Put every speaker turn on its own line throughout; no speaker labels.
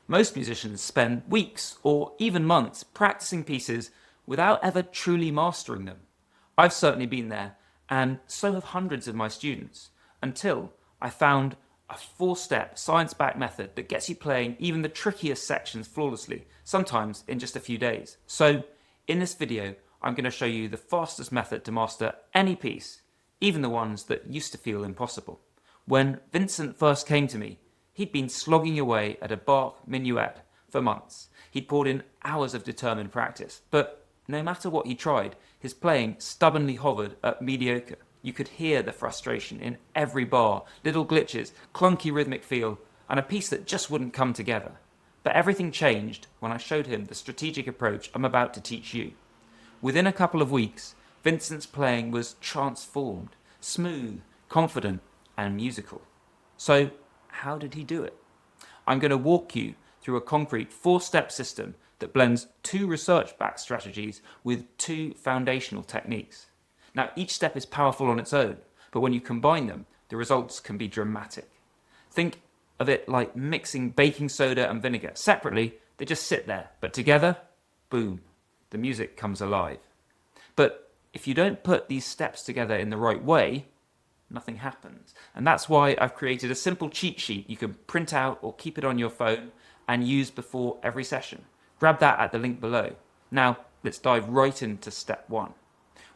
Most musicians spend weeks or even months practicing pieces without ever truly mastering them. I've certainly been there, and so have hundreds of my students, until I found a 4-step science-backed method that gets you playing even the trickiest sections flawlessly, sometimes in just a few days. So, in this video, I'm going to show you the fastest method to master any piece, even the ones that used to feel impossible. When Vincent first came to me, he'd been slogging away at a Bach minuet for months. He'd poured in hours of determined practice, but no matter what he tried, his playing stubbornly hovered at mediocre. You could hear the frustration in every bar, little glitches, clunky rhythmic feel, and a piece that just wouldn't come together. But everything changed when I showed him the strategic approach I'm about to teach you. Within a couple of weeks, Vincent's playing was transformed, smooth, confident, and musical. So, how did he do it? I'm going to walk you through a concrete 4-step system that blends 2 research-backed strategies with 2 foundational techniques. Now, each step is powerful on its own, but when you combine them, the results can be dramatic. Think of it like mixing baking soda and vinegar. Separately, they just sit there, but together, boom, the music comes alive. But if you don't put these steps together in the right way, nothing happens. And that's why I've created a simple cheat sheet you can print out or keep it on your phone and use before every session. Grab that at the link below. Now, let's dive right into step 1,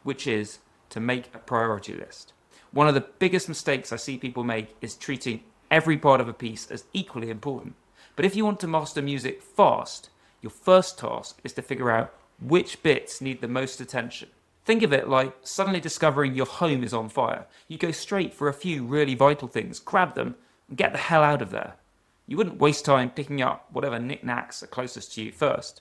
which is to make a priority list. One of the biggest mistakes I see people make is treating every part of a piece as equally important. But if you want to master music fast, your first task is to figure out which bits need the most attention. Think of it like suddenly discovering your home is on fire. You go straight for a few really vital things, grab them, and get the hell out of there. You wouldn't waste time picking up whatever knickknacks are closest to you first.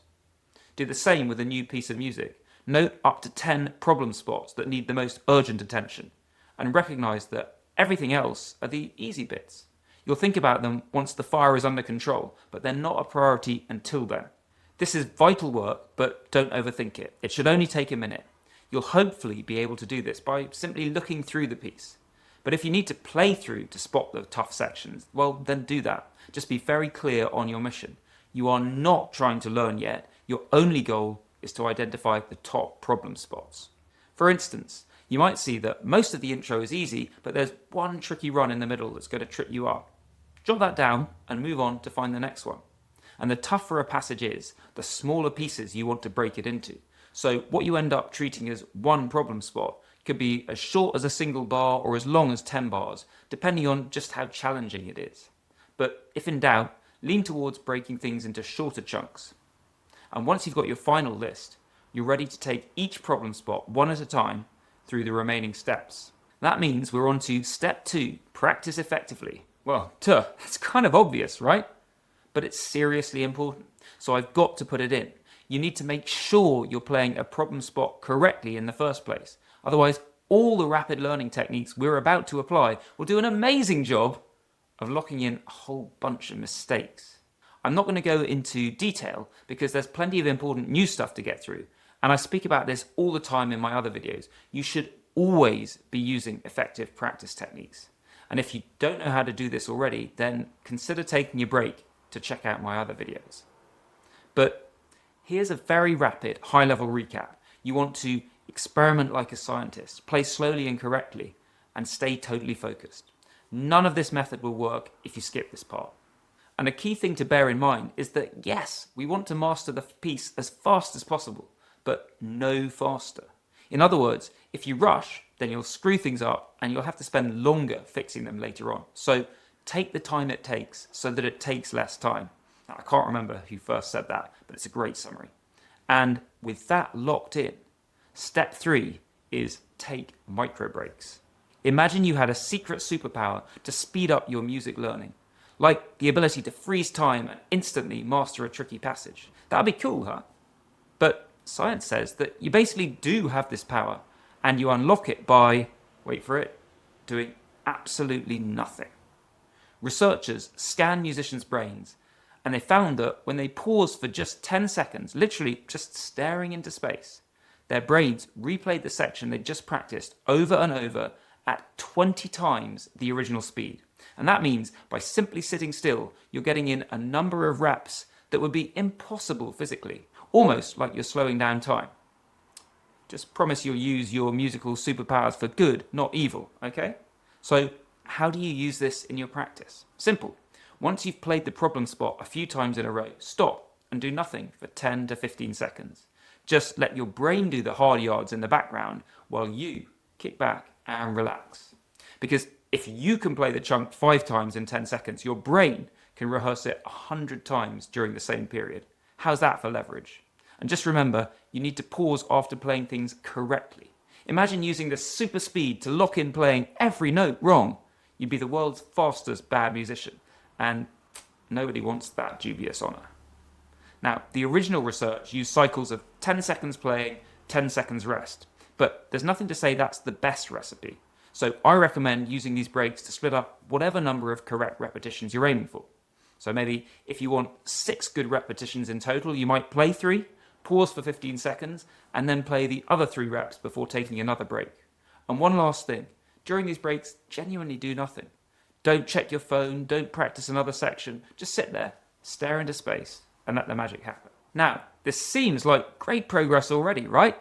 Do the same with a new piece of music. Note up to 10 problem spots that need the most urgent attention, and recognize that everything else are the easy bits. You'll think about them once the fire is under control, but they're not a priority until then. This is vital work, but don't overthink it. It should only take a minute. You'll hopefully be able to do this by simply looking through the piece. But if you need to play through to spot the tough sections, well, then do that. Just be very clear on your mission. You are not trying to learn yet. Your only goal is to identify the top problem spots. For instance, you might see that most of the intro is easy, but there's one tricky run in the middle that's going to trip you up. Jot that down and move on to find the next one. And the tougher a passage is, the smaller pieces you want to break it into. So what you end up treating as one problem spot could be as short as a single bar or as long as 10 bars, depending on just how challenging it is. But if in doubt, lean towards breaking things into shorter chunks. And once you've got your final list, you're ready to take each problem spot one at a time through the remaining steps. That means we're on to step 2, practice effectively. Well, it's kind of obvious, right? But it's seriously important, so I've got to put it in. You need to make sure you're playing a problem spot correctly in the first place. Otherwise, all the rapid learning techniques we're about to apply will do an amazing job of locking in a whole bunch of mistakes. I'm not going to go into detail because there's plenty of important new stuff to get through, and I speak about this all the time in my other videos. You should always be using effective practice techniques. And if you don't know how to do this already, then consider taking a break to check out my other videos. But here's a very rapid, high-level recap. You want to experiment like a scientist, play slowly and correctly, and stay totally focused. None of this method will work if you skip this part. And a key thing to bear in mind is that yes, we want to master the piece as fast as possible, but no faster. In other words, if you rush, then you'll screw things up and you'll have to spend longer fixing them later on. So take the time it takes so that it takes less time. Now, I can't remember who first said that, but it's a great summary. And with that locked in, step 3 is take micro breaks. Imagine you had a secret superpower to speed up your music learning, like the ability to freeze time and instantly master a tricky passage. That'd be cool, huh? But science says that you basically do have this power, and you unlock it by, wait for it, doing absolutely nothing. Researchers scan musicians' brains, and they found that when they paused for just 10 seconds, literally just staring into space, their brains replayed the section they just practiced over and over at 20 times the original speed. And that means by simply sitting still, you're getting in a number of reps that would be impossible physically, almost like you're slowing down time. Just promise you'll use your musical superpowers for good, not evil, okay? So how do you use this in your practice? Simple. Once you've played the problem spot a few times in a row, stop and do nothing for 10 to 15 seconds. Just let your brain do the hard yards in the background while you kick back and relax. Because if you can play the chunk 5 times in 10 seconds, your brain can rehearse it 100 times during the same period. How's that for leverage? And just remember, you need to pause after playing things correctly. Imagine using the super speed to lock in playing every note wrong. You'd be the world's fastest bad musician, and nobody wants that dubious honour. Now, the original research used cycles of 10 seconds playing, 10 seconds rest, but there's nothing to say that's the best recipe. So I recommend using these breaks to split up whatever number of correct repetitions you're aiming for. So maybe if you want 6 good repetitions in total, you might play 3, pause for 15 seconds, and then play the other 3 reps before taking another break. And one last thing, during these breaks, genuinely do nothing. Don't check your phone, don't practice another section, just sit there, stare into space, and let the magic happen. Now, this seems like great progress already, right?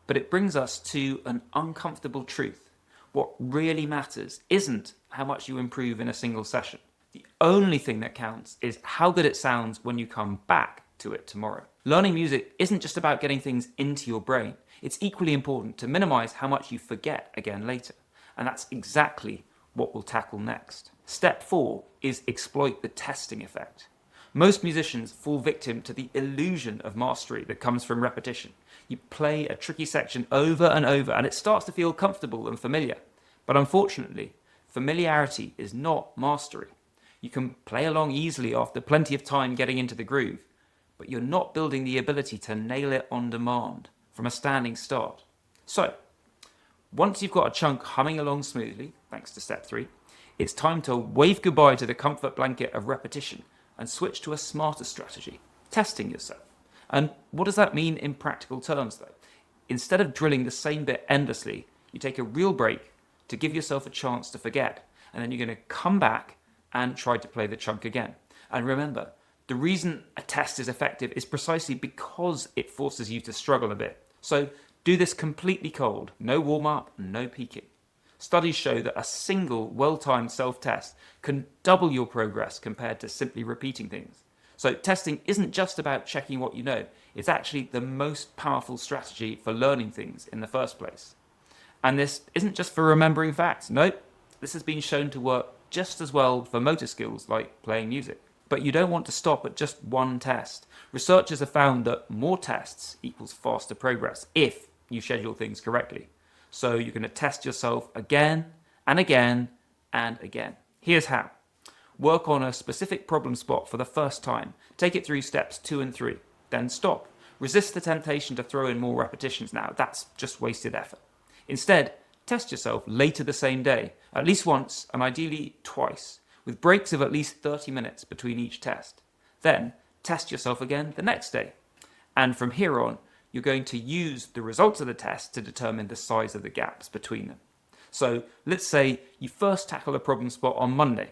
But it brings us to an uncomfortable truth. What really matters isn't how much you improve in a single session. The only thing that counts is how good it sounds when you come back to it tomorrow. Learning music isn't just about getting things into your brain. It's equally important to minimize how much you forget again later. And that's exactly what we'll tackle next. Step 4 is exploit the testing effect. Most musicians fall victim to the illusion of mastery that comes from repetition. You play a tricky section over and over and it starts to feel comfortable and familiar. But unfortunately, familiarity is not mastery. You can play along easily after plenty of time getting into the groove, but you're not building the ability to nail it on demand from a standing start. So, once you've got a chunk humming along smoothly, thanks to step 3, it's time to wave goodbye to the comfort blanket of repetition and switch to a smarter strategy, testing yourself. And what does that mean in practical terms though? Instead of drilling the same bit endlessly, you take a real break to give yourself a chance to forget, and then you're going to come back and try to play the chunk again. And remember, the reason a test is effective is precisely because it forces you to struggle a bit. So do this completely cold, no warm-up, no peaking. Studies show that a single well-timed self-test can double your progress compared to simply repeating things. So testing isn't just about checking what you know, it's actually the most powerful strategy for learning things in the first place. And this isn't just for remembering facts, nope, this has been shown to work just as well for motor skills like playing music. But you don't want to stop at just one test. Researchers have found that more tests equals faster progress if you schedule things correctly. So you're going to test yourself again and again and again. Here's how. Work on a specific problem spot for the first time. Take it through steps 2 and 3. Then stop. Resist the temptation to throw in more repetitions now. That's just wasted effort. Instead, test yourself later the same day, at least once and ideally twice, with breaks of at least 30 minutes between each test. Then test yourself again the next day. And from here on, you're going to use the results of the test to determine the size of the gaps between them. So let's say you first tackle a problem spot on Monday.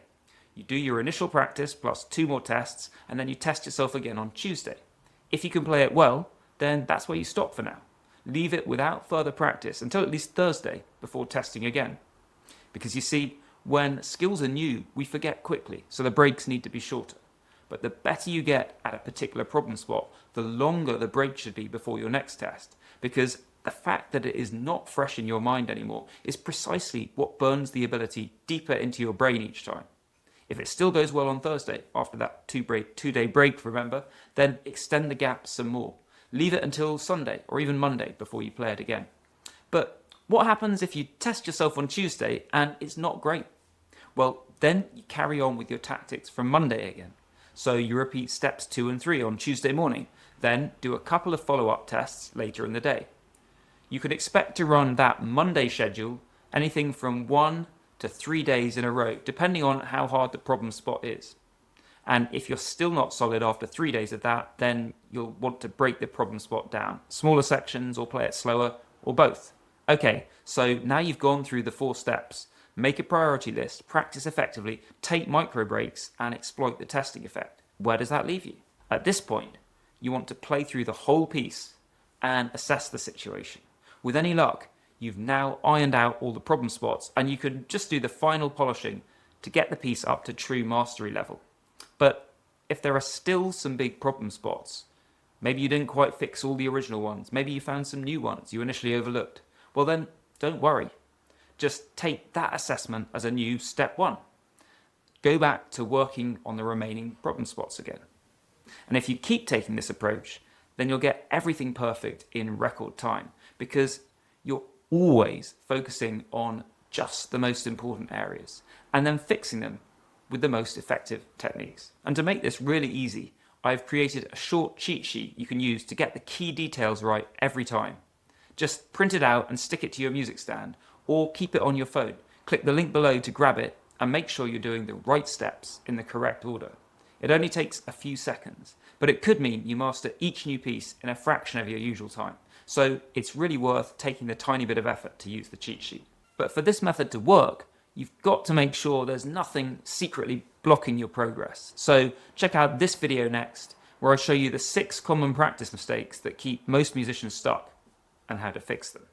You do your initial practice plus 2 more tests, and then you test yourself again on Tuesday. If you can play it well, then that's where you stop for now. Leave it without further practice until at least Thursday before testing again. Because you see, when skills are new, we forget quickly, so the breaks need to be shorter. But the better you get at a particular problem spot, the longer the break should be before your next test. Because the fact that it is not fresh in your mind anymore is precisely what burns the ability deeper into your brain each time. If it still goes well on Thursday, after that 2-day break, remember, then extend the gap some more. Leave it until Sunday or even Monday before you play it again. But what happens if you test yourself on Tuesday and it's not great? Well, then you carry on with your tactics from Monday again. So you repeat steps 2 and 3 on Tuesday morning, then do a couple of follow-up tests later in the day. You can expect to run that Monday schedule anything from 1 to 3 days in a row, depending on how hard the problem spot is. And if you're still not solid after 3 days of that, then you'll want to break the problem spot down. Smaller sections or play it slower, or both. Okay, so now you've gone through the 4 steps. Make a priority list, practice effectively, take micro breaks, and exploit the testing effect. Where does that leave you? At this point, you want to play through the whole piece and assess the situation. With any luck, you've now ironed out all the problem spots, and you can just do the final polishing to get the piece up to true mastery level. But if there are still some big problem spots, maybe you didn't quite fix all the original ones, maybe you found some new ones you initially overlooked, well then, don't worry. Just take that assessment as a new step one. Go back to working on the remaining problem spots again. And if you keep taking this approach, then you'll get everything perfect in record time, because you're always focusing on just the most important areas and then fixing them with the most effective techniques. And to make this really easy, I've created a short cheat sheet you can use to get the key details right every time. Just print it out and stick it to your music stand, or keep it on your phone. Click the link below to grab it and make sure you're doing the right steps in the correct order. It only takes a few seconds, but it could mean you master each new piece in a fraction of your usual time. So it's really worth taking the tiny bit of effort to use the cheat sheet. But for this method to work, you've got to make sure there's nothing secretly blocking your progress. So check out this video next, where I show you the 6 common practice mistakes that keep most musicians stuck and how to fix them.